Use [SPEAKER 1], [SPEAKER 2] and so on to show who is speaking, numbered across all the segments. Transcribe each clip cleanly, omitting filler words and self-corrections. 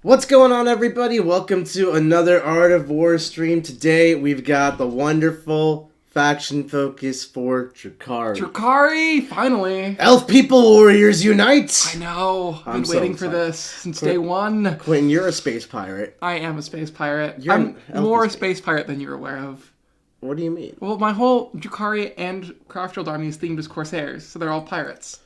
[SPEAKER 1] What's going on, everybody? Welcome to another Art of War stream. Today we've got the wonderful faction focus for Drukhari.
[SPEAKER 2] Drukhari, finally!
[SPEAKER 1] Elf People Warriors unite!
[SPEAKER 2] I know. I've been
[SPEAKER 1] so
[SPEAKER 2] waiting for
[SPEAKER 1] excited.
[SPEAKER 2] this since day one.
[SPEAKER 1] Quentin, you're a space pirate.
[SPEAKER 2] I am a space pirate.
[SPEAKER 1] You're
[SPEAKER 2] I'm
[SPEAKER 1] an elfy
[SPEAKER 2] more a
[SPEAKER 1] space.
[SPEAKER 2] space pirate than you're aware of.
[SPEAKER 1] What do you mean?
[SPEAKER 2] Well, my whole Drukhari and Craftworld army is themed as Corsairs, so they're all pirates.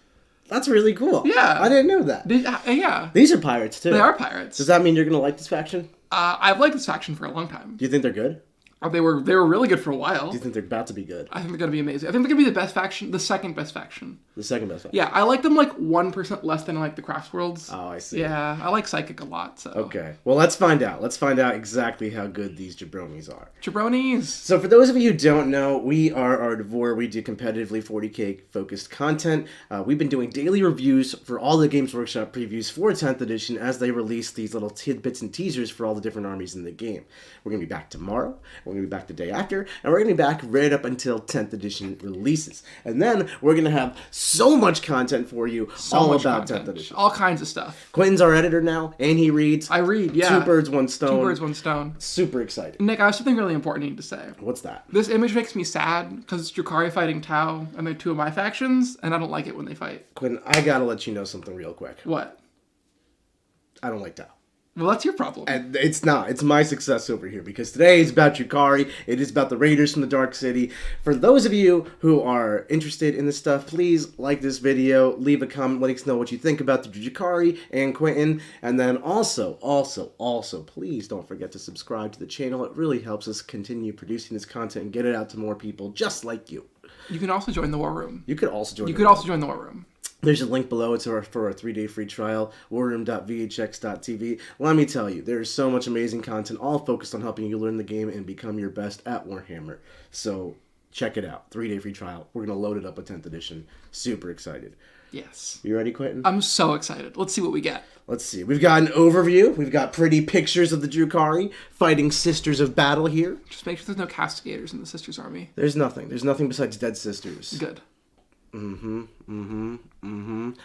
[SPEAKER 1] That's really cool.
[SPEAKER 2] Yeah.
[SPEAKER 1] I didn't know that.
[SPEAKER 2] Yeah.
[SPEAKER 1] These are pirates, too.
[SPEAKER 2] They are pirates.
[SPEAKER 1] Does that mean you're going to like this faction?
[SPEAKER 2] I've liked this faction for a long time.
[SPEAKER 1] Do you think they're good?
[SPEAKER 2] They were really good for a while.
[SPEAKER 1] Do you think they're about to be good?
[SPEAKER 2] I think they're going to be amazing. I think they're going to be the best faction, the second best faction.
[SPEAKER 1] The second best faction?
[SPEAKER 2] Yeah, I like them like 1% less than I like the Craftworlds.
[SPEAKER 1] Oh, I see.
[SPEAKER 2] Yeah, I like Psychic a lot, so.
[SPEAKER 1] Okay. Well, let's find out. Let's find out exactly how good these jabronis are.
[SPEAKER 2] Jabronis.
[SPEAKER 1] So for those of you who don't know, we are Art of War. We do competitively 40k focused content. We've been doing daily reviews for all the Games Workshop previews for 10th edition as they release these little tidbits and teasers for all the different armies in the game. We're going to be back tomorrow. We're going to be back the day after. And we're going to be back right up until 10th edition releases. And then we're going to have so much content for you all about 10th edition.
[SPEAKER 2] All kinds of stuff.
[SPEAKER 1] Quentin's our editor now, and he reads.
[SPEAKER 2] I read, yeah.
[SPEAKER 1] Two birds, one stone.
[SPEAKER 2] Two birds, one stone.
[SPEAKER 1] Super excited.
[SPEAKER 2] Nick, I have something really important I need to say.
[SPEAKER 1] What's that?
[SPEAKER 2] This image makes me sad because it's Drukhari fighting Tau, and they're two of my factions, and I don't like it when they fight.
[SPEAKER 1] Quentin, I gotta let you know something real quick.
[SPEAKER 2] What?
[SPEAKER 1] I don't like Tau.
[SPEAKER 2] Well, that's your problem.
[SPEAKER 1] And it's not. It's my success over here because today is about Drukhari. It is about the Raiders from the Dark City. For those of you who are interested in this stuff, please like this video, leave a comment, let us know what you think about the Drukhari and Quentin, and then also, please don't forget to subscribe to the channel. It really helps us continue producing this content and get it out to more people just like you.
[SPEAKER 2] You can also join the War Room.
[SPEAKER 1] You could also join.
[SPEAKER 2] The War Room.
[SPEAKER 1] There's a link below. It's for our 3-day free trial, warroom.vhx.tv. Let me tell you, there is so much amazing content, all focused on helping you learn the game and become your best at Warhammer. So check it out. 3-day free trial. We're going to load it up with 10th edition. Super excited.
[SPEAKER 2] Yes.
[SPEAKER 1] You ready, Quentin?
[SPEAKER 2] I'm so excited. Let's see what we get.
[SPEAKER 1] Let's see. We've got an overview. We've got pretty pictures of the Drukhari fighting Sisters of Battle here.
[SPEAKER 2] Just make sure there's no castigators in the Sisters army.
[SPEAKER 1] There's nothing. There's nothing besides dead sisters.
[SPEAKER 2] Good.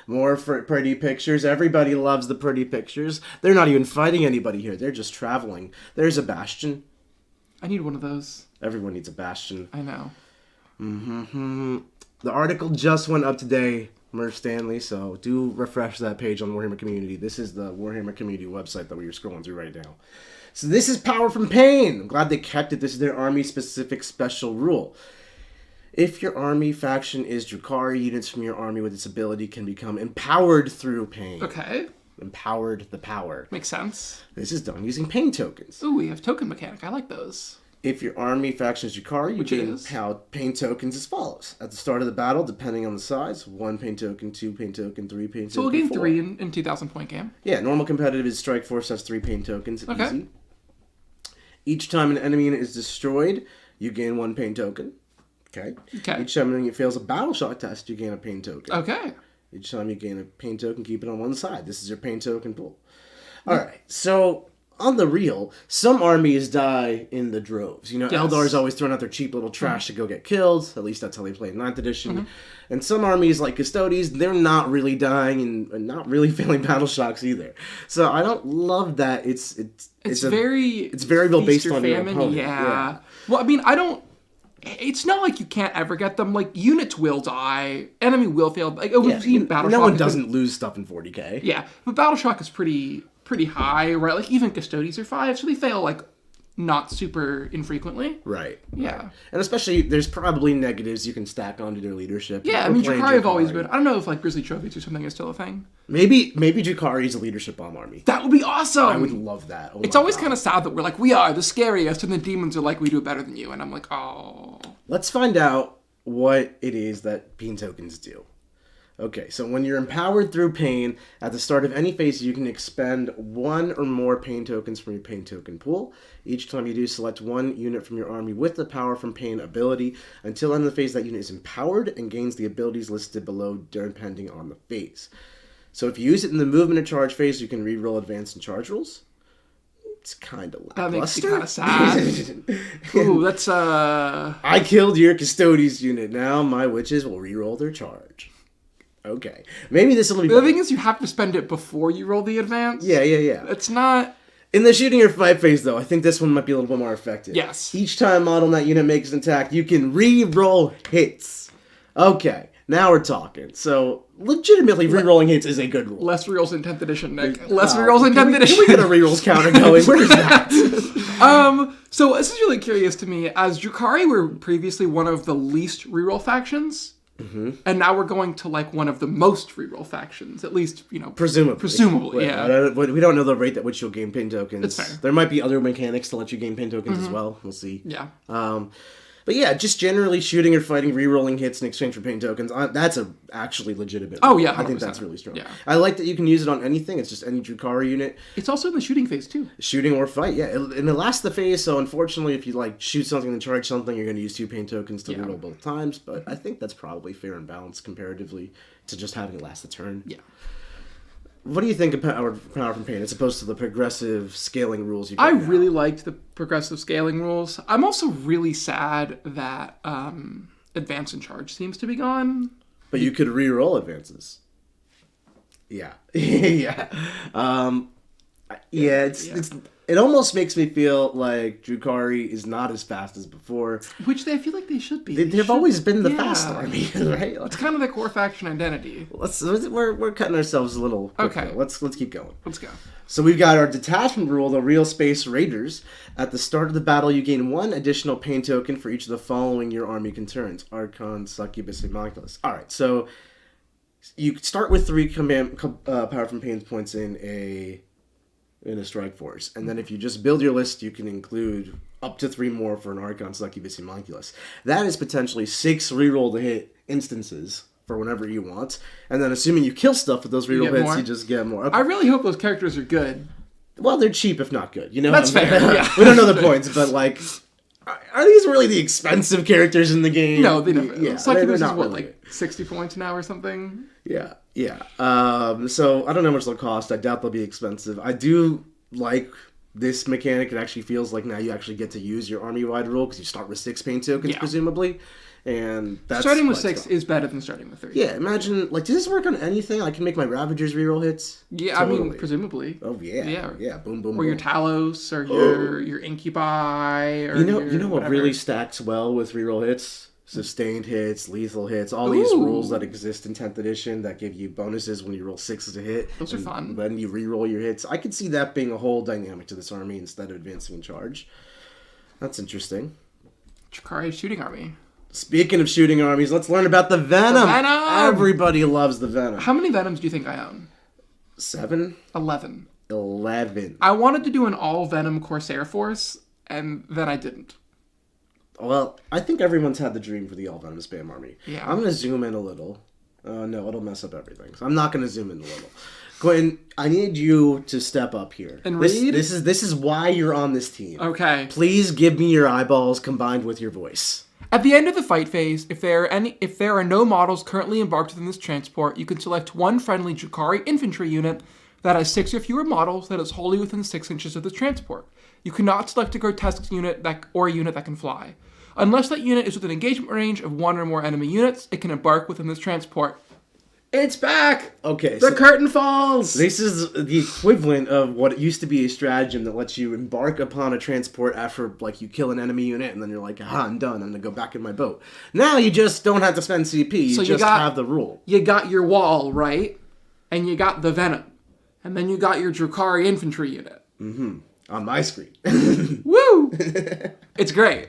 [SPEAKER 1] More pretty pictures. Everybody loves the pretty pictures. They're not even fighting anybody here. They're just traveling. There's a bastion.
[SPEAKER 2] I need one of those.
[SPEAKER 1] Everyone needs a bastion.
[SPEAKER 2] I know.
[SPEAKER 1] The article just went up today, Murph Stanley, so do refresh that page on Warhammer Community. This is the Warhammer Community website that we are scrolling through right now. So this is Power from Pain. I'm glad they kept it. This is their army-specific special rule. If your army faction is Drukhari, units from your army with this ability can become empowered through pain.
[SPEAKER 2] Okay.
[SPEAKER 1] Empowered the power.
[SPEAKER 2] Makes sense.
[SPEAKER 1] This is done using pain tokens.
[SPEAKER 2] Ooh, we have token mechanic. I like those.
[SPEAKER 1] If your army faction is Drukhari, you gain pain tokens as follows. At the start of the battle, depending on the size, 1 pain token, 2 pain token, 3 pain token,
[SPEAKER 2] So we'll gain
[SPEAKER 1] 4.
[SPEAKER 2] 3 in 2,000 point game.
[SPEAKER 1] Yeah, normal competitive is Strike Force has 3 pain tokens.
[SPEAKER 2] Okay.
[SPEAKER 1] Easy. Each time an enemy unit is destroyed, you gain 1 pain token. Okay. Each time an unit fails a battle shock test, you gain a pain token.
[SPEAKER 2] Okay.
[SPEAKER 1] Each time you gain a pain token, keep it on one side. This is your pain token pool. Alright, so on the real, some armies die in the droves. You know, Eldar's always throwing out their cheap little trash to go get killed. At least that's how they play in 9th edition. And some armies, like Custodes, they're not really dying and not really failing battle shocks either. So I don't love that. It's variable based on your opponent.
[SPEAKER 2] Yeah. Well, I mean, it's not like you can't ever get them. Like, units will die. Enemy will fail. Like, we've seen Battle Shock.
[SPEAKER 1] No one doesn't lose stuff in 40k.
[SPEAKER 2] Yeah, but Battle Shock is pretty high, right? Like, even Custodes are 5, so they fail, like, not super infrequently.
[SPEAKER 1] Right.
[SPEAKER 2] Yeah.
[SPEAKER 1] Right. And especially, there's probably negatives you can stack onto their leadership.
[SPEAKER 2] Yeah, I mean, Drukhari have always been... I don't know if, like, Grizzly Trophies or something is still a thing.
[SPEAKER 1] Maybe Drukhari is a leadership bomb army.
[SPEAKER 2] That would be awesome!
[SPEAKER 1] I would love that.
[SPEAKER 2] It's always kind of sad that we're like, we are the scariest, and the demons are like, we do it better than you. And I'm like, oh...
[SPEAKER 1] Let's find out what it is that pain tokens do. Okay, so when you're empowered through pain, at the start of any phase, you can expend 1 or more pain tokens from your pain token pool. Each time you do, select 1 unit from your army with the Power from Pain ability. Until end of the phase, that unit is empowered and gains the abilities listed below depending on the phase. So if you use it in the movement and charge phase, you can reroll advanced and charge rules. It's kind of lackluster.
[SPEAKER 2] That makes me kind of sad. Ooh, that's
[SPEAKER 1] I killed your Custodes unit. Now my witches will reroll their charge. Okay. Maybe this will be
[SPEAKER 2] The
[SPEAKER 1] better.
[SPEAKER 2] thing is, you have to spend it before you roll the advance.
[SPEAKER 1] Yeah.
[SPEAKER 2] It's not...
[SPEAKER 1] In the shooting or fight phase, though, I think this one might be a little bit more effective.
[SPEAKER 2] Yes.
[SPEAKER 1] Each time model in that unit makes an attack, you can re-roll hits. Okay, now we're talking. So, legitimately, re-rolling hits is a good rule.
[SPEAKER 2] Less rerolls in 10th edition, Nick. Less rerolls in 10th edition.
[SPEAKER 1] Can we get a re-rolls counter going? Where's that?
[SPEAKER 2] So this is really curious to me. As Drukhari were previously one of the least reroll factions, and now we're going to like one of the most reroll factions. At least, presumably, yeah.
[SPEAKER 1] We don't know the rate at which you'll gain pin tokens.
[SPEAKER 2] It's fair.
[SPEAKER 1] There might be other mechanics to let you gain pin tokens as well. We'll see.
[SPEAKER 2] Yeah.
[SPEAKER 1] But yeah, just generally shooting or fighting, re-rolling hits in exchange for pain tokens, that's a actually legitimate.
[SPEAKER 2] Oh, yeah,
[SPEAKER 1] I think
[SPEAKER 2] 100%.
[SPEAKER 1] that's really strong.
[SPEAKER 2] Yeah.
[SPEAKER 1] I like that you can use it on anything. It's just any Drukhari unit.
[SPEAKER 2] It's also in the shooting phase, too.
[SPEAKER 1] Shooting or fight, yeah. And it lasts the phase, so unfortunately, if you like shoot something and charge something, you're going to use 2 pain tokens to re-roll both times. But I think that's probably fair and balanced comparatively to just having it last the turn.
[SPEAKER 2] Yeah.
[SPEAKER 1] What do you think of Power from Pain as opposed to the progressive scaling rules you
[SPEAKER 2] I
[SPEAKER 1] got now?
[SPEAKER 2] really liked the progressive scaling rules. I'm also really sad that Advance and Charge seems to be gone.
[SPEAKER 1] But you could re-roll advances. Yeah. Yeah. It almost makes me feel like Drukhari is not as fast as before.
[SPEAKER 2] Which I feel like they should be.
[SPEAKER 1] They've always been the fast army, right?
[SPEAKER 2] It's kind of the core faction identity.
[SPEAKER 1] We're cutting ourselves a little quick,
[SPEAKER 2] Okay.
[SPEAKER 1] though. Let's keep going.
[SPEAKER 2] Let's go.
[SPEAKER 1] So we've got our detachment rule, the Real Space Raiders. At the start of the battle, you gain 1 additional pain token for each of the following your army concerns: Archon, Succubus, and Homunculus. All right, so you start with 3 Power from Pain points in a strike force, and then if you just build your list, you can include up to 3 more for an Archon, Succubus, and Homunculus. That is potentially 6 reroll to hit instances for whenever you want, and then assuming you kill stuff with those reroll hits, you just get more. Okay.
[SPEAKER 2] I really hope those characters are good.
[SPEAKER 1] Well, they're cheap if not good. You know,
[SPEAKER 2] that's fair. Yeah.
[SPEAKER 1] We don't know the points, but like, are these really the expensive characters in the game?
[SPEAKER 2] No, they never.
[SPEAKER 1] Yeah,
[SPEAKER 2] Succubus
[SPEAKER 1] they're
[SPEAKER 2] is
[SPEAKER 1] not
[SPEAKER 2] what,
[SPEAKER 1] really
[SPEAKER 2] 60 points now or something?
[SPEAKER 1] Yeah. So I don't know how much they'll cost. I doubt they'll be expensive. I do like this mechanic. It actually feels like now you actually get to use your army-wide rule because you start with 6 pain tokens, presumably. And that's
[SPEAKER 2] starting with 6 is better than starting with 3.
[SPEAKER 1] Yeah, imagine, like, does this work on anything? I can make my Ravagers reroll hits?
[SPEAKER 2] Yeah,
[SPEAKER 1] totally.
[SPEAKER 2] I mean, presumably.
[SPEAKER 1] Oh, yeah. Yeah, boom, boom,
[SPEAKER 2] or your Talos, or your Incubi, or
[SPEAKER 1] You know what really stacks well with reroll hits? Sustained hits, lethal hits, all these rules that exist in 10th edition that give you bonuses when you roll 6 as a hit.
[SPEAKER 2] Those are fun.
[SPEAKER 1] Then you re-roll your hits. I could see that being a whole dynamic to this army instead of advancing in charge. That's interesting.
[SPEAKER 2] Drukhari shooting army.
[SPEAKER 1] Speaking of shooting armies, let's learn about the Venom. Everybody loves the Venom.
[SPEAKER 2] How many Venoms do you think I own?
[SPEAKER 1] 7?
[SPEAKER 2] 11.
[SPEAKER 1] 11.
[SPEAKER 2] I wanted to do an all Venom Corsair force, and then I didn't.
[SPEAKER 1] Well, I think everyone's had the dream for the all Venom spam army.
[SPEAKER 2] Yeah.
[SPEAKER 1] I'm going to zoom in a little. No, it'll mess up everything. So I'm not going to zoom in a little. Quentin, I need you to step up here.
[SPEAKER 2] And read?
[SPEAKER 1] This is why you're on this team.
[SPEAKER 2] Okay.
[SPEAKER 1] Please give me your eyeballs combined with your voice.
[SPEAKER 2] At the end of the fight phase, if there are no models currently embarked within this transport, you can select one friendly Drukhari infantry unit that has 6 or fewer models that is wholly within 6 inches of the transport. You cannot select a grotesque unit or a unit that can fly. Unless that unit is within engagement range of 1 or more enemy units, it can embark within this transport. It's back!
[SPEAKER 1] Okay.
[SPEAKER 2] The curtain falls!
[SPEAKER 1] This is the equivalent of what used to be a stratagem that lets you embark upon a transport after, like, you kill an enemy unit, and then you're like, I'm done, I'm gonna go back in my boat. Now you just don't have to spend CP, you just have the rule.
[SPEAKER 2] You got your wall, right? And you got the Venom. And then you got your Drukhari infantry unit.
[SPEAKER 1] Mm-hmm. On my screen.
[SPEAKER 2] Woo! It's great.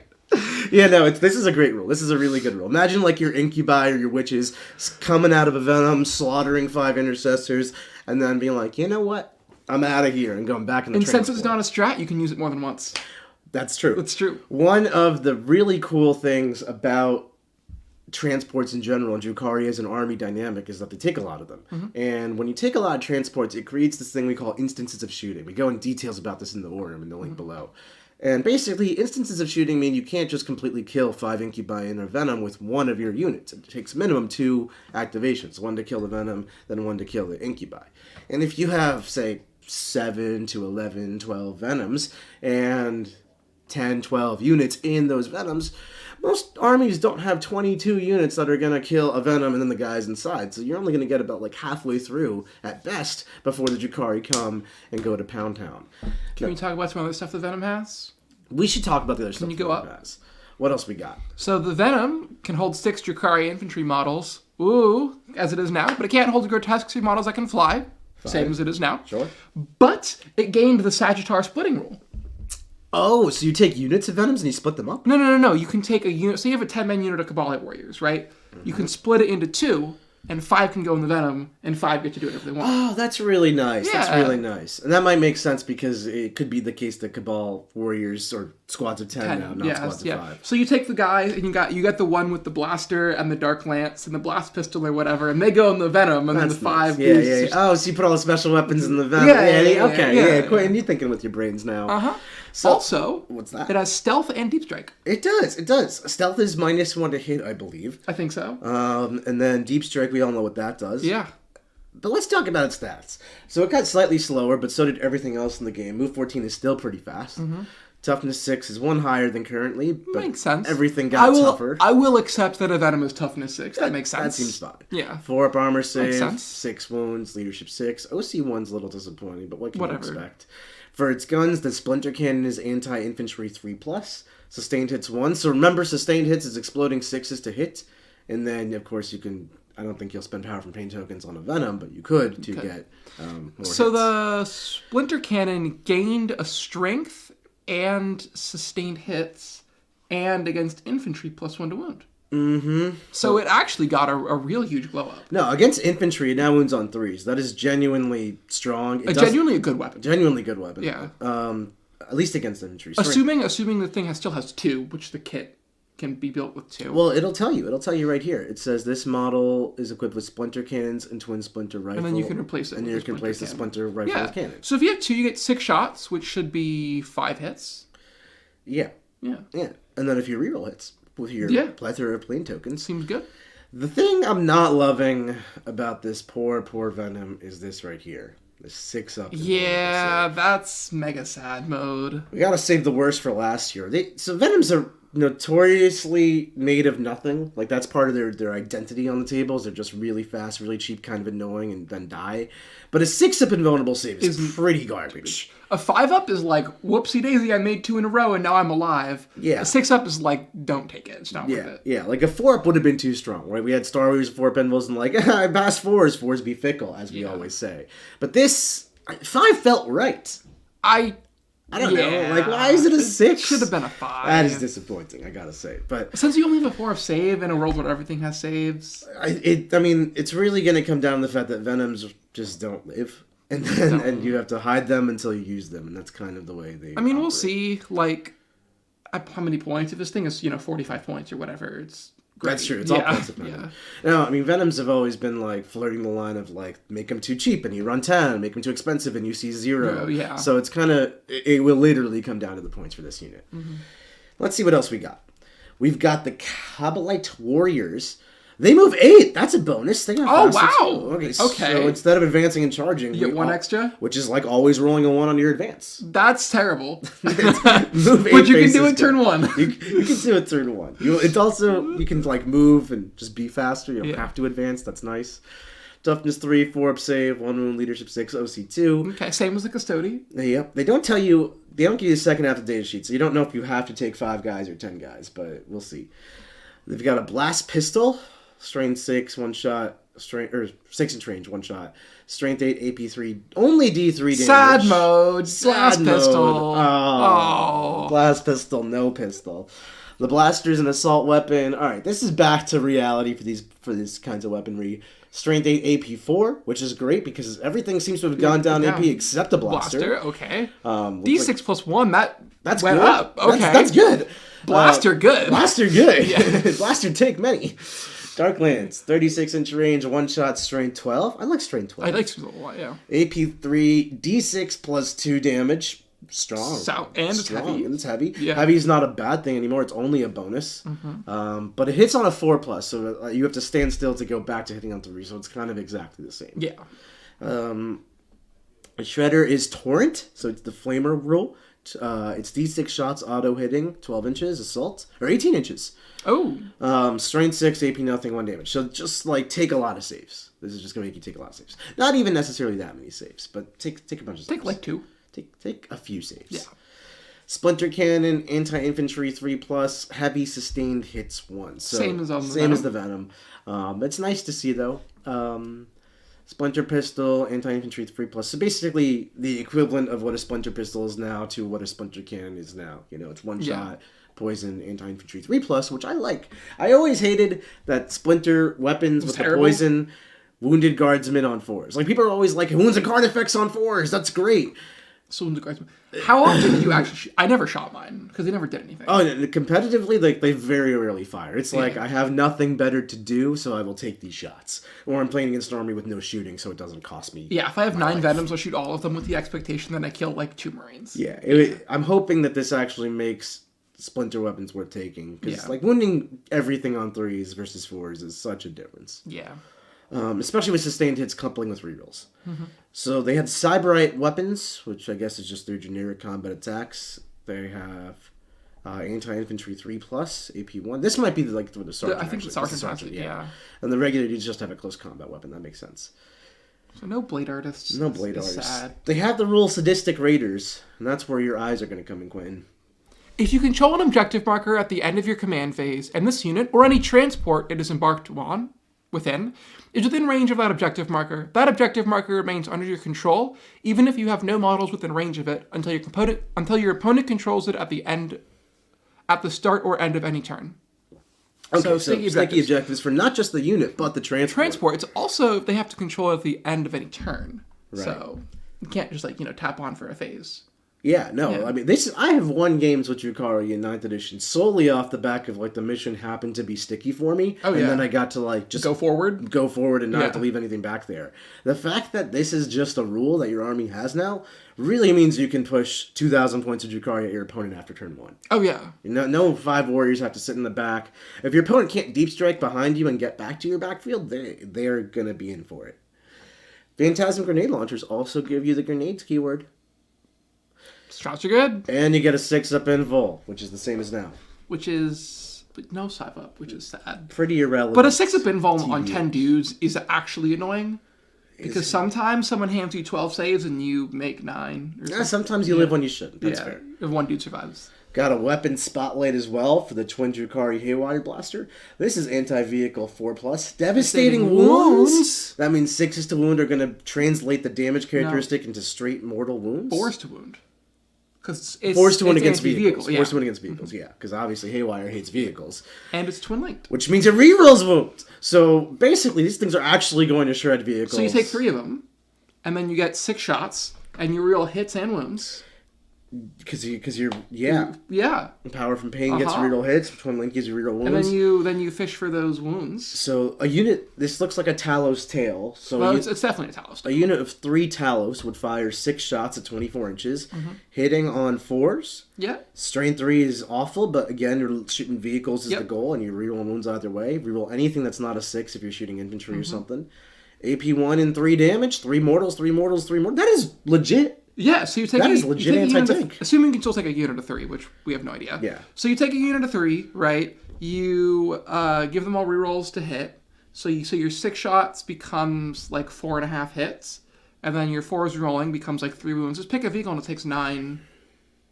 [SPEAKER 1] Yeah, no, this is a great rule. This is a really good rule. Imagine like your Incubi or your Witches coming out of a Venom, slaughtering 5 Intercessors, and then being like, you know what? I'm out of here and going back in the transport.
[SPEAKER 2] And since it's not a strat, you can use it more than once.
[SPEAKER 1] That's true.
[SPEAKER 2] That's true.
[SPEAKER 1] One of the really cool things about transports in general and Drukhari as an army dynamic is that they take a lot of them. Mm-hmm. And when you take a lot of transports, it creates this thing we call instances of shooting. We go in details about this in the war room in the link below. And basically, instances of shooting mean you can't just completely kill 5 Incubi and a Venom with one of your units. It takes minimum 2 activations, 1 to kill the Venom, then 1 to kill the Incubi. And if you have, say, 7 to 11, 12 Venoms, and 10, 12 units in those Venoms, most armies don't have 22 units that are going to kill a Venom and then the guys inside. So you're only going to get about like halfway through at best before the Drukhari come and go to Pound Town.
[SPEAKER 2] Can we talk about some other stuff the Venom has?
[SPEAKER 1] We should talk about the other stuff.
[SPEAKER 2] Can you go up?
[SPEAKER 1] Has. What else we got?
[SPEAKER 2] So the Venom can hold 6 Drukhari infantry models, ooh, as it is now, but it can't hold grotesque models that can fly, same as it is now.
[SPEAKER 1] Sure.
[SPEAKER 2] But it gained the Sagittar splitting rule.
[SPEAKER 1] Oh, so you take units of Venoms and you split them up?
[SPEAKER 2] No. You can take a unit. So you have a 10-man unit of Cabalite Warriors, right? Mm-hmm. You can split it into 2, and 5 can go in the Venom, and 5 get to do whatever they want.
[SPEAKER 1] Oh, that's really nice.
[SPEAKER 2] Yeah.
[SPEAKER 1] That's really nice. And that might make sense because it could be the case that Cabal Warriors or squads of 10 now, not squads of 5.
[SPEAKER 2] So you take the guys, and you got the one with the blaster and the dark lance and the blast pistol or whatever, and they go in the Venom, and
[SPEAKER 1] That's
[SPEAKER 2] then the 5...
[SPEAKER 1] nice. Yeah. Oh, so you put all the special weapons in the Venom. Okay, Quentin, you're thinking with your brains now.
[SPEAKER 2] Uh-huh.
[SPEAKER 1] So,
[SPEAKER 2] also,
[SPEAKER 1] what's that?
[SPEAKER 2] It has stealth and deep strike.
[SPEAKER 1] It does. Stealth is -1 to hit, I believe.
[SPEAKER 2] I think so.
[SPEAKER 1] And then deep strike, we all know what that does.
[SPEAKER 2] Yeah.
[SPEAKER 1] But let's talk about its stats. So it got slightly slower, but so did everything else in the game. Move 14 is still pretty fast. Mm-hmm. Toughness 6 is 1 higher than currently, but
[SPEAKER 2] makes sense.
[SPEAKER 1] Everything got tougher.
[SPEAKER 2] I will accept that a Venom is toughness 6. That makes sense.
[SPEAKER 1] That seems fine.
[SPEAKER 2] Yeah.
[SPEAKER 1] 4 up armor save,
[SPEAKER 2] sense.
[SPEAKER 1] 6 wounds, leadership 6. OC 1's a little disappointing, but what can you
[SPEAKER 2] Whatever.
[SPEAKER 1] expect? For its guns, the Splinter Cannon is anti-infantry 3+. Sustained hits 1. So remember, sustained hits is exploding 6s to hit. And then, of course, you can... I don't think you'll spend power from pain tokens on a Venom, but you could to get more
[SPEAKER 2] So
[SPEAKER 1] hits.
[SPEAKER 2] the Splinter Cannon gained a strength and sustained hits and against infantry +1 to wound.
[SPEAKER 1] Mm-hmm.
[SPEAKER 2] So it actually got a real huge blow up.
[SPEAKER 1] No, against infantry, it now wounds on 3s. That is genuinely strong.
[SPEAKER 2] Genuinely a good weapon.
[SPEAKER 1] Genuinely good weapon.
[SPEAKER 2] Yeah.
[SPEAKER 1] At least against infantry.
[SPEAKER 2] Assuming the thing still has 2, which the kit can be built with 2.
[SPEAKER 1] Well, it'll tell you. It'll tell you right here. It says this model is equipped with splinter cannons and twin splinter rifle.
[SPEAKER 2] And then you can replace it.
[SPEAKER 1] And you can replace the splinter rifle with cannons.
[SPEAKER 2] So if you have 2, you get 6 shots, which should be 5 hits.
[SPEAKER 1] Yeah.
[SPEAKER 2] Yeah.
[SPEAKER 1] And then if you reroll hits with your plethora of plane tokens.
[SPEAKER 2] Seems good.
[SPEAKER 1] The thing I'm not loving about this poor Venom is this right here. The 6 up.
[SPEAKER 2] Yeah, that's mega sad mode.
[SPEAKER 1] We gotta save the worst for last year. So Venoms are notoriously made of nothing. Like, that's part of their identity on the tables. They're just really fast, really cheap, kind of annoying, and then die. But a 6-up invulnerable save is pretty garbage.
[SPEAKER 2] A 5-up is like, whoopsie daisy, I made 2 in a row and now I'm alive.
[SPEAKER 1] Yeah.
[SPEAKER 2] A 6-up is like, don't take it. It's not worth it.
[SPEAKER 1] Yeah, like a 4-up would have been too strong, right? We had Star Wars 4 pinballs and like, I passed 4s. 4s be fickle, as we always say. But this, 5 felt right. I don't know. Like, why is it a 6?
[SPEAKER 2] It should have been a 5.
[SPEAKER 1] That is disappointing, I gotta say. But
[SPEAKER 2] since you only have a 4 of save in a world where everything has saves.
[SPEAKER 1] I mean, it's really gonna come down to the fact that Venoms just don't live. And you have to hide them until you use them, and that's kind of the way they
[SPEAKER 2] operate. We'll see, like, how many points. If this thing is, 45 points or whatever, it's great.
[SPEAKER 1] That's true. It's all points dependent. No, Venoms have always been, like, flirting the line of, like, make them too cheap and you run 10, make them too expensive and you see 0.
[SPEAKER 2] Yeah.
[SPEAKER 1] So it's kind of, it will literally come down to the points for this unit. Mm-hmm. Let's see what else we got. We've got the Cabalite Warriors. They move 8. That's a bonus. They got faster too. Okay. So instead of advancing and charging,
[SPEAKER 2] you get 1 extra,
[SPEAKER 1] which is like always rolling a 1 on your advance.
[SPEAKER 2] That's terrible.
[SPEAKER 1] Move 8
[SPEAKER 2] but you can do it turn 1.
[SPEAKER 1] You can do it turn 1. It's also, you can like move and just be faster. You don't have to advance. That's nice. Toughness 3, 4 up save, 1 wound, leadership 6, OC 2.
[SPEAKER 2] Okay, same as the Custodian.
[SPEAKER 1] Yep. They don't give you the second half of the data sheet, so you don't know if you have to take 5 guys or 10 guys, but we'll see. They've got a blast pistol. Strength 6, 1 shot. 6 inch range, 1 shot. Strength 8, AP 3, only D3 damage.
[SPEAKER 2] Sad mode. Blast pistol.
[SPEAKER 1] Oh. Blast pistol, no pistol. The blaster's an assault weapon. All right, this is back to reality for these kinds of weaponry. Strength 8, AP 4, which is great because everything seems to have gone down AP except the blaster.
[SPEAKER 2] Okay. D6 plus 1, that's went
[SPEAKER 1] good.
[SPEAKER 2] Up. Okay.
[SPEAKER 1] That's good.
[SPEAKER 2] Blaster good.
[SPEAKER 1] Blaster good. Yeah. Blaster take many. Dark Lance, 36 inch range, 1 shot, strength 12. I like strength 12.
[SPEAKER 2] I like strength 12, yeah.
[SPEAKER 1] AP 3, D6 plus 2 damage. Strong.
[SPEAKER 2] It's heavy.
[SPEAKER 1] And it's heavy.
[SPEAKER 2] Yeah.
[SPEAKER 1] Heavy is not a bad thing anymore. It's only a bonus. Mm-hmm. But it hits on a 4+, so you have to stand still to go back to hitting on 3, so it's kind of exactly the same.
[SPEAKER 2] Yeah.
[SPEAKER 1] Shredder is Torrent, so it's the Flamer rule. It's D6 shots, auto hitting, 12 inches, assault, or 18 inches.
[SPEAKER 2] Oh.
[SPEAKER 1] Strength 6, AP nothing, 1 damage. So just like take a lot of saves. This is just gonna make you take a lot of saves. Not even necessarily that many saves, but take a bunch of saves.
[SPEAKER 2] Take like 2.
[SPEAKER 1] Take a few saves.
[SPEAKER 2] Yeah.
[SPEAKER 1] Splinter Cannon, anti-infantry 3+, heavy sustained hits 1. So
[SPEAKER 2] same as
[SPEAKER 1] the Venom. It's nice to see though. Splinter Pistol, anti-infantry 3+. So basically the equivalent of what a Splinter Pistol is now to what a Splinter Cannon is now. You know, it's one shot, poison, anti-infantry 3+, which I like. I always hated that Splinter weapons with the poison wounded guardsmen on 4s. Like, people are always like, wounds and card effects on 4s. That's great.
[SPEAKER 2] So wounded guardsmen. How often did you actually I never shot mine, because they never did anything.
[SPEAKER 1] Oh, competitively, like, they very rarely fire. It's like, I have nothing better to do, so I will take these shots. Or I'm playing against an army with no shooting, so it doesn't cost me.
[SPEAKER 2] Yeah, if I have 9 Venoms, I'll shoot all of them with the expectation that I kill, like, 2 Marines.
[SPEAKER 1] Yeah, I'm hoping that this actually makes Splinter weapons worth taking. Because, like, wounding everything on 3s versus 4s is such a difference.
[SPEAKER 2] Yeah.
[SPEAKER 1] Especially with sustained hits coupling with rerolls. So they had Cyberite weapons, which I guess is just their generic combat attacks. They have anti-infantry 3+, AP 1. This might be the sergeant.
[SPEAKER 2] I think the sergeant, yeah.
[SPEAKER 1] And the regular dudes just have a close combat weapon. That makes sense.
[SPEAKER 2] So no blade artists.
[SPEAKER 1] No blade artists.
[SPEAKER 2] Sad.
[SPEAKER 1] They have the rule sadistic raiders, and that's where your eyes are going to come in, Quentin.
[SPEAKER 2] If you control an objective marker at the end of your command phase, and this unit, or any transport it is embarked within, is within range of that objective marker remains under your control, even if you have no models within range of it until your opponent controls it at the start or end of any turn.
[SPEAKER 1] Okay, so sticky objectives for not just the unit, but the transport.
[SPEAKER 2] It's also, they have to control it at the end of any turn.
[SPEAKER 1] Right.
[SPEAKER 2] So you can't just tap on for a phase.
[SPEAKER 1] Yeah, no, yeah. I mean, I have won games with Drukhari in 9th edition solely off the back of, the mission happened to be sticky for me.
[SPEAKER 2] Oh,
[SPEAKER 1] and then I got to, just
[SPEAKER 2] go forward
[SPEAKER 1] and not have to leave anything back there. The fact that this is just a rule that your army has now really means you can push 2,000 points of Drukhari at your opponent after turn 1.
[SPEAKER 2] Oh, yeah.
[SPEAKER 1] No 5 warriors have to sit in the back. If your opponent can't deep strike behind you and get back to your backfield, they're going to be in for it. Phantasm grenade launchers also give you the grenades keyword.
[SPEAKER 2] Shots are good.
[SPEAKER 1] And you get a 6-up invul, which is the same as now.
[SPEAKER 2] Which is... But no 5-up, which is sad.
[SPEAKER 1] Pretty irrelevant.
[SPEAKER 2] But a 6-up invul on 10 dudes is actually annoying. Because sometimes someone hands you 12 saves and you make 9.
[SPEAKER 1] Yeah, sometimes you live when you shouldn't. That's fair.
[SPEAKER 2] If one dude survives.
[SPEAKER 1] Got a weapon spotlight as well for the twin Drukhari Haywire Blaster. This is anti-vehicle 4+. Devastating wounds. That means 6s to wound are going to translate the damage characteristic into straight mortal wounds.
[SPEAKER 2] 4s to wound. Because it's
[SPEAKER 1] forced to win against vehicles.
[SPEAKER 2] Yeah.
[SPEAKER 1] Forced to win against vehicles, yeah. Because obviously Haywire hates vehicles.
[SPEAKER 2] And it's twin linked.
[SPEAKER 1] Which means it rerolls wounds. So basically, these things are actually going to shred vehicles.
[SPEAKER 2] So you take 3 of them, and then you get 6 shots, and you reroll hits and wounds.
[SPEAKER 1] Because you're yeah. Power from pain gets reroll hits. Twin link gives you reroll wounds.
[SPEAKER 2] And then you fish for those wounds.
[SPEAKER 1] So a unit. This looks like a Talos tail. So
[SPEAKER 2] it's definitely a Talos tail.
[SPEAKER 1] A unit of 3 Talos would fire 6 shots at 24 inches, hitting on 4s.
[SPEAKER 2] Yeah.
[SPEAKER 1] Strain 3 is awful, but again, you're shooting vehicles is the goal, and you reroll wounds either way. Reroll anything that's not a 6 if you're shooting infantry or something. AP 1 and 3 damage. 3 mortals. 3 mortals. 3 mortals. That is legit.
[SPEAKER 2] Yeah, so you take
[SPEAKER 1] that is legit anti-tank.
[SPEAKER 2] Assuming you can still take a unit of 3, which we have no idea.
[SPEAKER 1] Yeah.
[SPEAKER 2] So you take a unit of 3, right? You give them all rerolls to hit. So your 6 shots becomes 4.5 hits, and then your 4s rolling becomes 3 wounds. Just pick a vehicle and it takes 9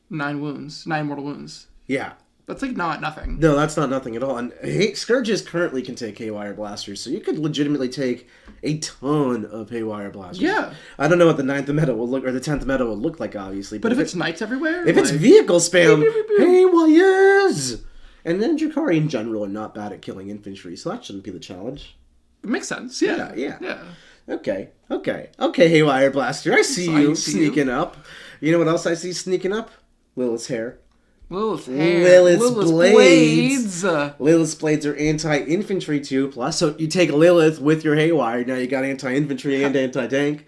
[SPEAKER 2] wounds, 9 mortal wounds.
[SPEAKER 1] Yeah.
[SPEAKER 2] That's not nothing.
[SPEAKER 1] No, that's not nothing at all. And Scourges currently can take Haywire Blasters, so you could legitimately take a ton of Haywire Blasters.
[SPEAKER 2] Yeah.
[SPEAKER 1] I don't know what the 9th meta will look, or the 10th meta will look like, obviously.
[SPEAKER 2] But if it's knights everywhere?
[SPEAKER 1] If it's vehicle spam, Haywires! And then Drukhari in general are not bad at killing infantry, so that shouldn't be the challenge.
[SPEAKER 2] It makes sense, yeah.
[SPEAKER 1] Yeah. Okay, Haywire Blaster, I see you sneaking up. You know what else I see sneaking up? Lilith's hair.
[SPEAKER 2] Lilith's hair.
[SPEAKER 1] Lilith's blades. Lilith's blades are anti-infantry 2+. So you take Lilith with your Haywire. Now you got anti-infantry and anti-tank.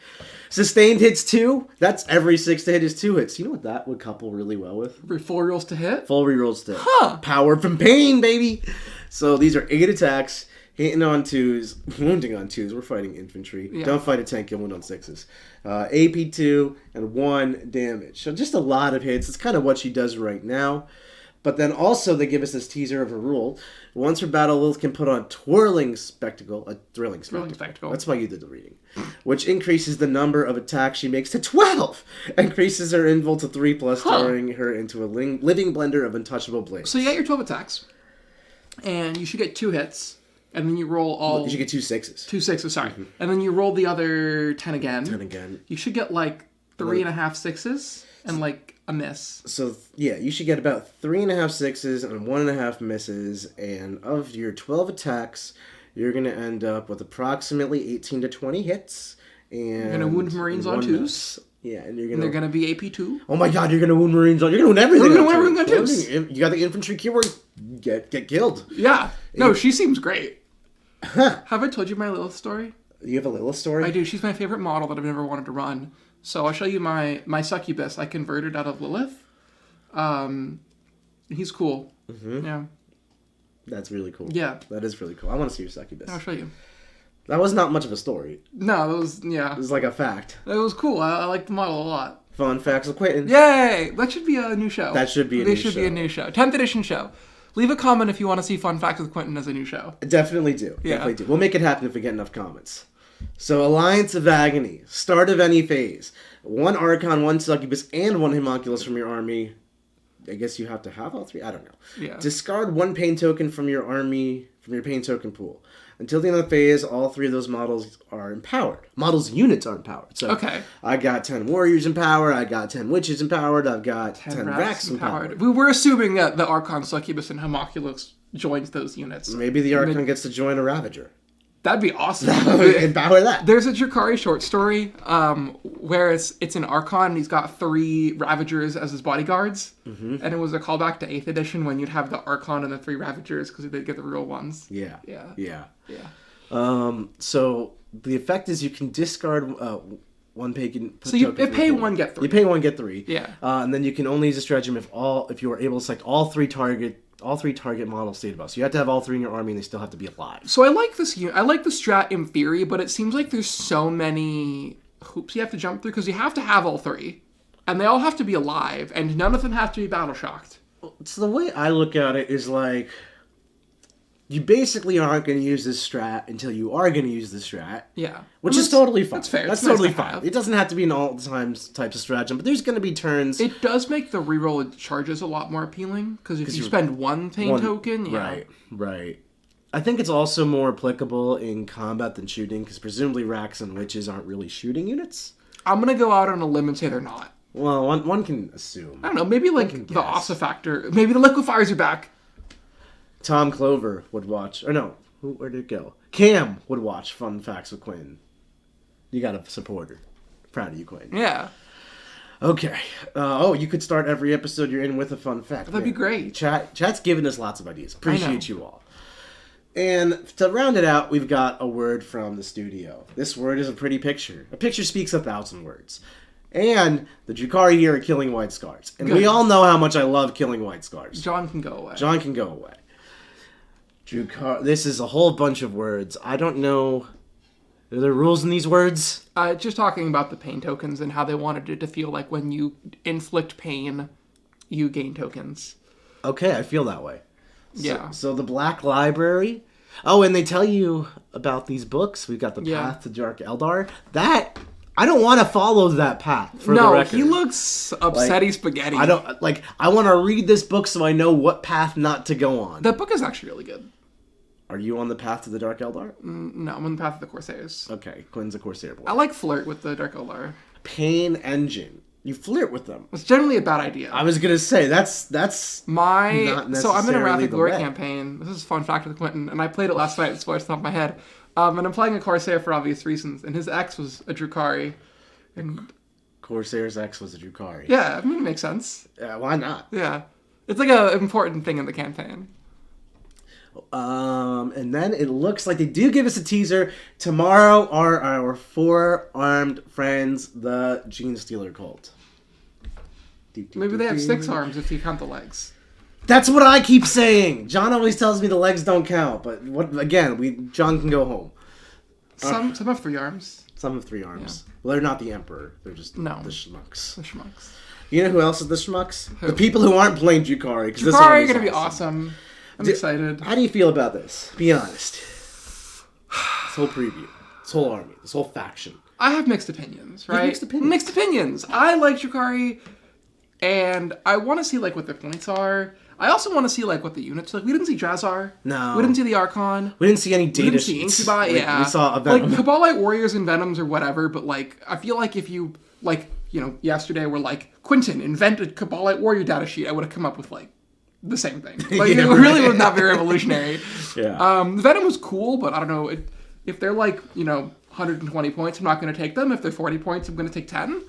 [SPEAKER 1] Sustained hits 2. That's every 6 to hit is 2 hits. You know what that would couple really well with?
[SPEAKER 2] 4 rerolls to hit?
[SPEAKER 1] Full rerolls to hit. Power from pain, baby. So these are 8 attacks. Hitting on 2s, wounding on 2s. We're fighting infantry.
[SPEAKER 2] Yeah.
[SPEAKER 1] Don't fight a tank, you'll wound on 6s. AP 2 and 1 damage. So just a lot of hits. It's kind of what she does right now. But then also they give us this teaser of a rule. Once per battle, Lilith can put on Twirling Spectacle, a Thrilling Spectacle. That's why you did the reading. Which increases the number of attacks she makes to 12. Increases her invul to 3+, turning her into a living blender of untouchable blades.
[SPEAKER 2] So you get your 12 attacks, and you should get 2 hits, and then you roll all...
[SPEAKER 1] You should get 2 6s.
[SPEAKER 2] 2 6s, sorry. Mm-hmm. And then you roll the other 10 again.
[SPEAKER 1] 10 again.
[SPEAKER 2] You should get, like, 3.5 6s, and, like, a miss.
[SPEAKER 1] So, yeah, you should get about 3.5 6s and 1.5 misses, and of your 12 attacks, you're going to end up with approximately 18 to 20 hits, and... You're
[SPEAKER 2] going to wound Marines on 2s.
[SPEAKER 1] Yeah, and you're gonna...
[SPEAKER 2] They're going to be AP2.
[SPEAKER 1] Oh my god, you're going to wound Marines on... You're going to wound everything
[SPEAKER 2] You're going to wound everything on 2s.
[SPEAKER 1] You got the infantry keyword, get killed.
[SPEAKER 2] Yeah. No, she seems great. Have I told you my Lilith story?
[SPEAKER 1] You have a Lilith story?
[SPEAKER 2] I do. She's my favorite model that I've never wanted to run. So I'll show you my succubus I converted out of Lilith. He's cool. Mm-hmm. Yeah.
[SPEAKER 1] That's really cool.
[SPEAKER 2] Yeah.
[SPEAKER 1] That is really cool. I want to see your succubus.
[SPEAKER 2] I'll show you.
[SPEAKER 1] That was not much of a story.
[SPEAKER 2] No, it was, yeah.
[SPEAKER 1] It was like a fact.
[SPEAKER 2] It was cool. I like the model a lot.
[SPEAKER 1] Fun facts of Quentin.
[SPEAKER 2] Yay! That should be a new show.
[SPEAKER 1] That should be a new show.
[SPEAKER 2] They should be a new show. 10th edition show. Leave a comment if you want to see Fun Facts with Quentin as a new show.
[SPEAKER 1] Definitely do.
[SPEAKER 2] Yeah.
[SPEAKER 1] Definitely do. We'll make it happen if we get enough comments. So, Alliance of Agony. Start of any phase. 1 Archon, 1 Succubus, and 1 Homunculus from your army. I guess you have to have all 3? I don't know.
[SPEAKER 2] Yeah.
[SPEAKER 1] Discard 1 pain token from your army, from your pain token pool. Until the end of the phase, all 3 of those models are empowered. Models' units are empowered. So
[SPEAKER 2] okay.
[SPEAKER 1] I got 10 warriors empowered, I got 10 witches empowered, I've got 10 Racks empowered.
[SPEAKER 2] We were assuming that the Archon, Succubus, and Homunculus joins those units.
[SPEAKER 1] Maybe the Archon gets to join a Ravager.
[SPEAKER 2] That'd be awesome.
[SPEAKER 1] Empower that.
[SPEAKER 2] There's a Drukhari short story where it's an Archon and he's got 3 Ravagers as his bodyguards. Mm-hmm. And it was a callback to 8th edition when you'd have the Archon and the 3 Ravagers because they'd get the real ones.
[SPEAKER 1] Yeah.
[SPEAKER 2] Yeah.
[SPEAKER 1] Yeah.
[SPEAKER 2] Yeah.
[SPEAKER 1] So the effect is you can discard 1 pagan.
[SPEAKER 2] So you pay 1, get 3.
[SPEAKER 1] You pay 1, get 3.
[SPEAKER 2] Yeah.
[SPEAKER 1] And then you can only use a stratagem if you are able to select all 3 target models stated above. So you have to have all 3 in your army and they still have to be alive.
[SPEAKER 2] So I like this. I like the strat in theory, but it seems like there's so many hoops you have to jump through because you have to have all 3. And they all have to be alive, and none of them have to be battle shocked.
[SPEAKER 1] So the way I look at it is like, you basically aren't going to use this strat until you are going to use this strat.
[SPEAKER 2] Yeah.
[SPEAKER 1] Which is totally fine.
[SPEAKER 2] That's fair.
[SPEAKER 1] That's totally fine. It doesn't have to be an all-the-time types of stratagem, but there's going to be turns.
[SPEAKER 2] It does make the reroll charges a lot more appealing, because if you spend 1 pain token, yeah.
[SPEAKER 1] Right. I think it's also more applicable in combat than shooting, because presumably Racks and Witches aren't really shooting units.
[SPEAKER 2] I'm going to go out on a limb and say they're not.
[SPEAKER 1] Well, one can assume.
[SPEAKER 2] I don't know, maybe like the Asa factor. Maybe the liquefiers are back.
[SPEAKER 1] Tom Clover would watch. Or no, where did it go? Cam would watch Fun Facts with Quentin. You got a supporter. Proud of you, Quentin.
[SPEAKER 2] Yeah.
[SPEAKER 1] Okay. You could start every episode you're in with a fun fact.
[SPEAKER 2] That'd be great.
[SPEAKER 1] Chat's giving us lots of ideas. Appreciate you all. And to round it out, we've got a word from the studio. This word is a pretty picture. A picture speaks 1,000 words. And the Drukhari here are killing White Scars. And we all know how much I love killing White Scars.
[SPEAKER 2] John can go away.
[SPEAKER 1] This is a whole bunch of words. I don't know. Are there rules in these words?
[SPEAKER 2] Just talking about the pain tokens and how they wanted it to feel like when you inflict pain, you gain tokens.
[SPEAKER 1] Okay, I feel that way.
[SPEAKER 2] Yeah.
[SPEAKER 1] So the Black Library. Oh, and they tell you about these books. We've got the Path to Dark Eldar. I don't want to follow that path. For the record.
[SPEAKER 2] He looks upsetty spaghetti.
[SPEAKER 1] I want to read this book so I know what path not to go on.
[SPEAKER 2] That book is actually really good.
[SPEAKER 1] Are you on the path to the Dark Eldar?
[SPEAKER 2] No, I'm on the path of the Corsairs.
[SPEAKER 1] Okay, Quinn's a Corsair boy.
[SPEAKER 2] I like flirt with the Dark Eldar.
[SPEAKER 1] Pain Engine. You flirt with them.
[SPEAKER 2] It's generally a bad idea.
[SPEAKER 1] I was gonna say that's
[SPEAKER 2] my.
[SPEAKER 1] Not necessarily
[SPEAKER 2] so I'm in a Wrath of Glory
[SPEAKER 1] way.
[SPEAKER 2] campaign. This is a fun fact with Quentin, and I played it last night. So it's off my head. And I'm playing a Corsair for obvious reasons, and his ex was a Drukhari. And
[SPEAKER 1] Corsair's ex was a Drukhari.
[SPEAKER 2] Yeah, I mean, it makes sense.
[SPEAKER 1] Why not?
[SPEAKER 2] Yeah. It's like an important thing in the campaign.
[SPEAKER 1] And then it looks like they do give us a teaser. Tomorrow are our 4 armed friends, the Gene Stealer cult.
[SPEAKER 2] Maybe they have 6 arms if you count the legs.
[SPEAKER 1] That's what I keep saying. John always tells me the legs don't count, but John can go home.
[SPEAKER 2] Some have 3 arms.
[SPEAKER 1] Some have 3 arms. Yeah. Well, they're not the Emperor. They're just the schmucks.
[SPEAKER 2] The schmucks.
[SPEAKER 1] You know who else is the schmucks?
[SPEAKER 2] Who?
[SPEAKER 1] The people who aren't playing Drukhari.
[SPEAKER 2] Drukhari are going to be awesome. I'm excited.
[SPEAKER 1] How do you feel about this? Be honest. This whole preview. This whole army. This whole faction.
[SPEAKER 2] I have mixed opinions, right? Mixed opinions. I like Drukhari, and I want to see like what their points are. I also want to see like what the units are like. We didn't see Jazzar.
[SPEAKER 1] No.
[SPEAKER 2] We didn't see the Archon.
[SPEAKER 1] We didn't see any data
[SPEAKER 2] sheets.
[SPEAKER 1] We
[SPEAKER 2] didn't see Incubi. Yeah.
[SPEAKER 1] We saw a Venom.
[SPEAKER 2] Like Cabalite Warriors and Venoms or whatever, but like I feel like if you like yesterday we're like Quentin invented Cabalite Warrior data sheet, I would have come up with like the same thing. Like it really was not very revolutionary.
[SPEAKER 1] Yeah.
[SPEAKER 2] Venom was cool, but I don't know if they're like 120 points, I'm not going to take them. If they're 40 points, I'm going to take 10.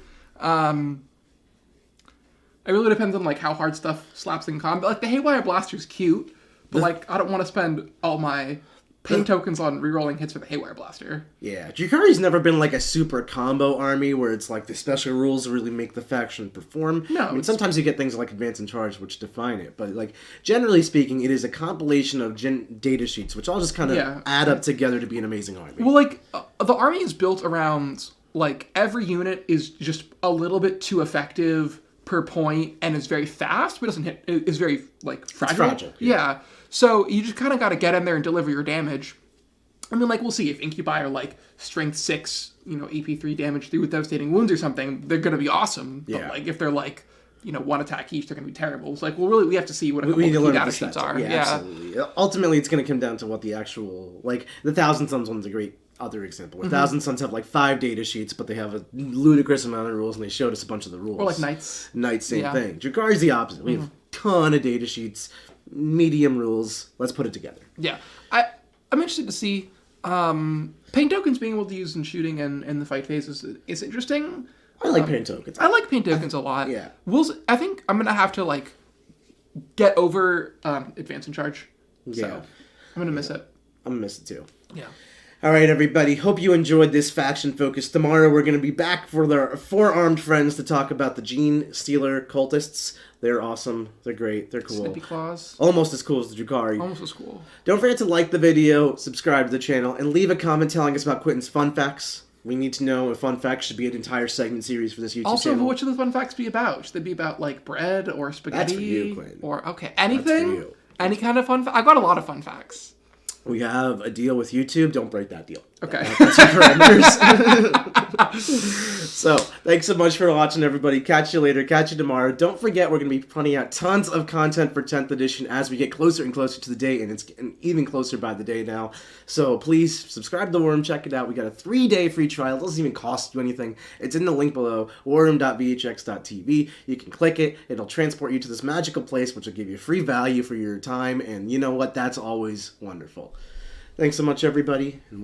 [SPEAKER 2] It really depends on like how hard stuff slaps in combat. Like the Haywire Blaster is cute, but like I don't want to spend all my pain tokens on rerolling hits for the Haywire Blaster.
[SPEAKER 1] Yeah, Drukhari's never been like a super combo army where it's like the special rules really make the faction perform.
[SPEAKER 2] No,
[SPEAKER 1] I mean, sometimes you get things like Advance and Charge which define it, but like generally speaking, it is a compilation of data sheets which all just kind of add up together to be an amazing army.
[SPEAKER 2] Well, like the army is built around like every unit is just a little bit too effective per point and is very fast, but doesn't hit. Is very like fragile.
[SPEAKER 1] It's fragile.
[SPEAKER 2] Yeah. So you just kind of got to get in there and deliver your damage. I mean, like we'll see if Incubi are like strength 6, AP 3 damage through with devastating wounds or something. They're gonna be awesome.
[SPEAKER 1] Yeah.
[SPEAKER 2] But like if they're like 1 attack each, they're gonna be terrible. It's like, well, really, we have to see what a couple of key data sheets are.
[SPEAKER 1] Yeah, absolutely. Ultimately, it's gonna come down to what the actual like the Thousand Suns one's a great other example. Where Thousand Suns have like 5 data sheets, but they have a ludicrous amount of rules, and they showed us a bunch of the rules.
[SPEAKER 2] Or like Knights.
[SPEAKER 1] Knights, same thing. Drukhari's the opposite. We have a ton of data sheets, medium rules. Let's put it together.
[SPEAKER 2] Yeah, I'm interested to see pain tokens being able to use in shooting and in the fight phases is interesting.
[SPEAKER 1] I like pain tokens.
[SPEAKER 2] I like pain tokens a lot.
[SPEAKER 1] Yeah.
[SPEAKER 2] I think I'm gonna have to like get over Advance and Charge. So I'm gonna miss it.
[SPEAKER 1] I'm gonna miss it too.
[SPEAKER 2] Yeah.
[SPEAKER 1] All right, everybody. Hope you enjoyed this faction focus. Tomorrow we're going to be back for their 4-armed friends to talk about the Gene Stealer cultists. They're awesome. They're great. They're cool.
[SPEAKER 2] Snippy Claws.
[SPEAKER 1] Almost as cool as the Drukhari.
[SPEAKER 2] Almost as cool.
[SPEAKER 1] Don't forget to like the video, subscribe to the channel, and leave a comment telling us about Quentin's fun facts. We need to know if fun facts should be an entire segment series for this YouTube
[SPEAKER 2] also,
[SPEAKER 1] channel.
[SPEAKER 2] what should the fun facts be about? Should they be about like bread or spaghetti?
[SPEAKER 1] That's for you, Quentin.
[SPEAKER 2] Or anything?
[SPEAKER 1] That's for you.
[SPEAKER 2] Any kind of fun. I've got a lot of fun facts.
[SPEAKER 1] We have a deal with YouTube. Don't break that deal.
[SPEAKER 2] Okay.
[SPEAKER 1] That's your parameters. So, thanks so much for watching, everybody. Catch you later. Catch you tomorrow. Don't forget, we're going to be putting out tons of content for 10th edition as we get closer and closer to the day, and it's getting even closer by the day now. So, please subscribe to the Worm. Check it out. We got a 3-day free trial. It doesn't even cost you anything. It's in the link below, worm.vhx.tv. You can click it. It'll transport you to this magical place, which will give you free value for your time, and you know what? That's always wonderful. Thanks so much, everybody. And